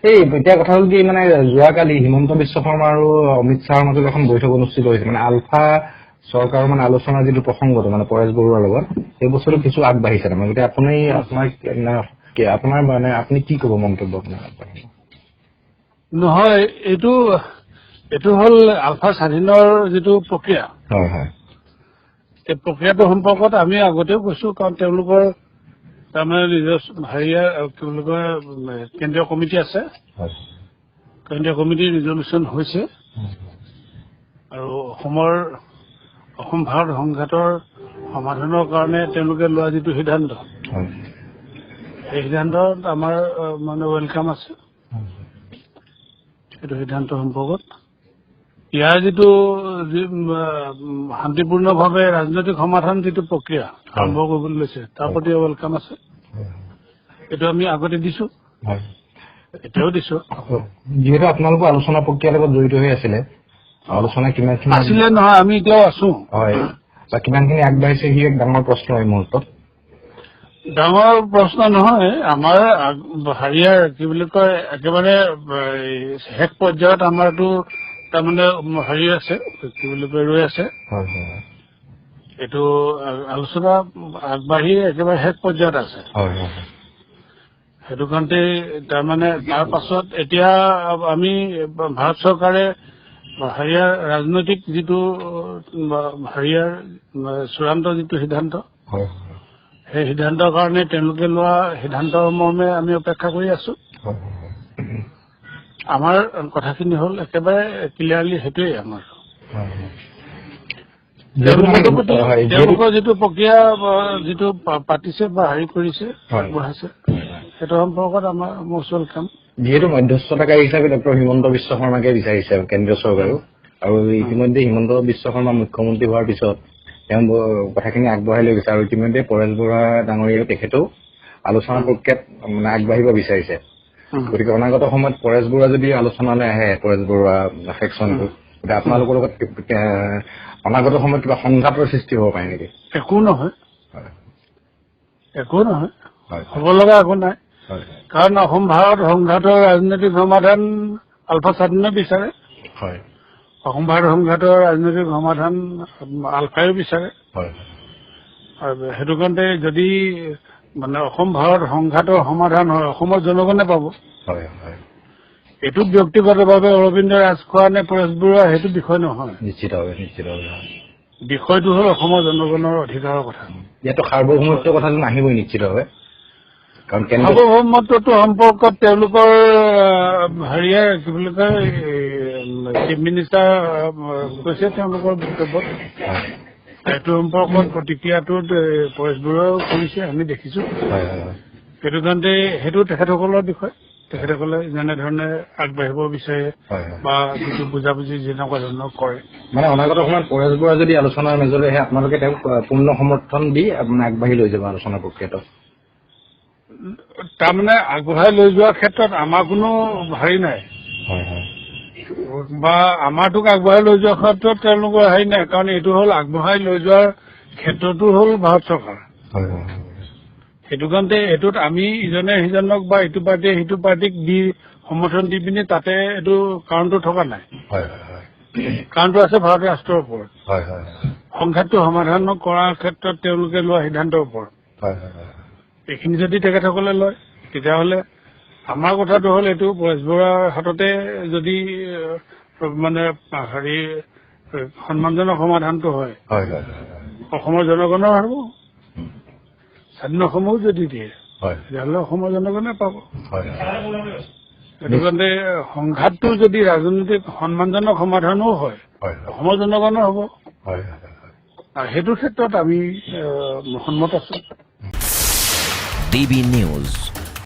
এই এতিয়া কথা হ'ল কি মানে যোৱাকালি হিমন্ত বিশ্ব শৰ্মা আৰু অমিত শ্বাহৰ মাজত এখন বৈঠক অনুষ্ঠিত হৈছিল মানে আলফা চৰকাৰৰ মানে আলোচনাৰ যিটো প্ৰসংগটো মানে পৰেশ বৰুৱাৰ লগত সেই বস্তুটো কিছু আগবাঢ়িছে তাৰমানে গতিকে আপোনাৰ মানে আপুনি কি ক'ব মন্তব্য আপোনাৰ নহয় এইটো হ'ল আলফা স্বাধীনৰ যিটো প্ৰক্ৰিয়া হয় হয় এই প্ৰক্ৰিয়াটো সম্পৰ্কত আমি আগতেও কৈছো কাৰণ তেওঁলোকৰ তাৰমানে নিজৰ হেৰিয়াৰ কি বুলি কয় কেন্দ্ৰীয় কমিটি আছে হয় কেন্দ্ৰীয় কমিটিৰ ৰিজলিউশ্যন হৈছে আৰু অসম ভাৰত সংঘাতৰ সমাধানৰ কাৰণে তেওঁলোকে লোৱা যিটো সিদ্ধান্ত হয় এই সিদ্ধান্তত আমাৰ মানে ৱেলকাম আছে এইটো সিদ্ধান্ত সম্পৰ্কত ইয়াৰ যিটো শান্তিপূৰ্ণভাৱে ৰাজনৈতিক সমাধান যিটো প্ৰক্ৰিয়া আৰম্ভ কৰিবলৈ লৈছে তাৰ প্ৰতি ৱেলকাম আছে এইটো আমি আগতে দিছো হয় এতিয়াও দিছো যিহেতু আপোনালোকৰ আলোচনা প্ৰক্ৰিয়াৰ লগত জড়িত হৈ আছিলে আলোচনা কিমানখিনি আছিলে নহয় আমি এতিয়াও আছো হয় বা কিমানখিনি আগবাঢ়িছে সি এক ডাঙৰ প্ৰশ্ন এই মুহূৰ্তত ডাঙৰ প্ৰশ্ন নহয় আমাৰ হেৰিয়াৰ কি বুলি কয় একেবাৰে শেষ পৰ্যায়ত আমাৰতো তাৰমানে হেৰি আছে কি বুলি কয় ৰৈ আছে হয় হয় এইটো আলোচনা আগবাঢ়ি একেবাৰে শেষ পৰ্যায়ত আছে হয় হয় সেইটো কাৰণতে তাৰমানে তাৰ পাছত এতিয়া আমি ভাৰত চৰকাৰে হেৰিয়াৰ ৰাজনৈতিক যিটো হেৰিয়াৰ চূড়ান্ত যিটো সিদ্ধান্ত হয় সেই সিদ্ধান্তৰ কাৰণে তেওঁলোকে লোৱা সিদ্ধান্তৰ মৰ্মে আমি অপেক্ষা কৰি আছো হয় আমাৰ কথাখিনি হ'ল একেবাৰে ক্লিয়াৰলি সেইটোৱে আমাৰ তেওঁলোকৰ যিটো প্ৰক্ৰিয়া যিটো পাতিছে বা হেৰি কৰিছে আগবঢ়াইছে সেইটো সম্পৰ্কত আমাৰ মষ্ট ৱেলকাম যিহেতু মধ্যস্থতাকাৰী হিচাপে ডক্টৰ হিমন্ত বিশ্ব শৰ্মাকে বিচাৰিছে কেন্দ্ৰীয় চৰকাৰেও আৰু ইতিমধ্যে হিমন্ত বিশ্ব শৰ্মা মুখ্যমন্ত্ৰী হোৱাৰ পিছত তেওঁ কথাখিনি আগবঢ়াই লৈ গৈছে আৰু ইতিমধ্যে পৰেশ বৰুৱা ডাঙৰীয়াই তেখেতেও আলোচনা প্ৰক্ৰিয়াত মানে আগবাঢ়িব বিচাৰিছে গতিকে অনাগত সময়ত পৰেশ বৰুৱা যদি আলোচনালৈ আহে পৰেশ বৰুৱা ছেকশ্যনটো তেতিয়া আপোনালোকৰ লগত অনাগত সময়ত কিবা সংঘাতৰ সৃষ্টি হ'ব পাৰে নেকি একো নহয় হ'ব লগা একো নাই কাৰণ অসম ভাৰত সংঘাতৰ ৰাজনৈতিক সমাধান আলফা স্বাধীনে বিচাৰে অসম ভাৰত সংঘাতৰ ৰাজনৈতিক সমাধান আলফাইও বিচাৰে আৰু সেইটো কাৰণতে যদি মানে অসম ভাৰত সংঘাতৰ সমাধান হয় অসমৰ জনগণে পাব এইটো ব্যক্তিগতভাৱে অৰবিন্দ ৰাজখোৱা নে পৰেশ বৰুৱা সেইটো বিষয় নহয় নিশ্চিতভাৱে বিষয়টো হ'ল অসমৰ জনগণৰ অধিকাৰৰ কথা ইয়াতো সাৰ্বভৌমত্বৰ কথাটো নাহিবই নিশ্চিতভাৱে কাৰণ সাৰ্বভৌমত্বটো সম্পৰ্কত তেওঁলোকৰ হেৰিয়াৰ কি বুলি কয় চিফ মিনিষ্টাৰ কৈছে তেওঁলোকৰ বক্তব্যত এইটো সম্পৰ্কত প্ৰতিক্ৰিয়াটোত পৰেশ বৰুৱাও কৰিছে আমি দেখিছো সেইটো কাৰণতে সেইটো তেখেতসকলৰ বিষয় তেখেতসকলে যেনেধৰণে আগবাঢ়িব বিচাৰে বা যিটো বুজাবুজি যেনেকুৱা ধৰণৰ কৰে মানে অনাগত সময়ত পৰেশ বৰুৱা যদি আলোচনাৰ মাজলৈ আহে আপোনালোকে তেওঁক পূৰ্ণ সমৰ্থন দি আগবাঢ়ি লৈ যাব আলোচনা প্ৰক্ৰিয়াটো তাৰমানে আগবঢ়াই লৈ যোৱাৰ ক্ষেত্ৰত আমাৰ কোনো হেৰি নাই বা আমাৰটোক আগবঢ়াই লৈ যোৱাৰ ক্ষেত্ৰত তেওঁলোকৰ হেৰি নাই কাৰণ এইটো হ'ল আগবঢ়াই লৈ যোৱাৰ ক্ষেত্ৰতো হ'ল ভাৰত চৰকাৰ সেইটো কাৰণতে এইটোত আমি ইজনে সিজনক বা ইটো পাৰ্টীয়ে সিটো পাৰ্টীক দি সমৰ্থন দি পিনি তাতে এইটো কাৰণটো থকা নাই কাৰণটো আছে ভাৰত ৰাষ্ট্ৰৰ ওপৰত সংঘাতটো সমাধান কৰাৰ ক্ষেত্ৰত তেওঁলোকে লোৱা সিদ্ধান্তৰ ওপৰত এইখিনি যদি তেখেতসকলে লয় তেতিয়াহ'লে আমাৰ কথাটো হ'ল এইটো পৰেশ বৰুৱাৰ হাততে যদি মানে হেৰি সন্মানজনক সমাধানটো হয় অসমৰ জনগণৰ হ'ব স্বাধীন অসমো যদি দিয়ে তেতিয়াহ'লে অসমৰ জনগণে পাব সেইটো কাৰণে সংঘাতটো যদি ৰাজনৈতিক সন্মানজনক সমাধানো হয় অসমৰ জনগণৰ হ'ব আৰু সেইটো ক্ষেত্ৰত আমি সন্মত আছো DB News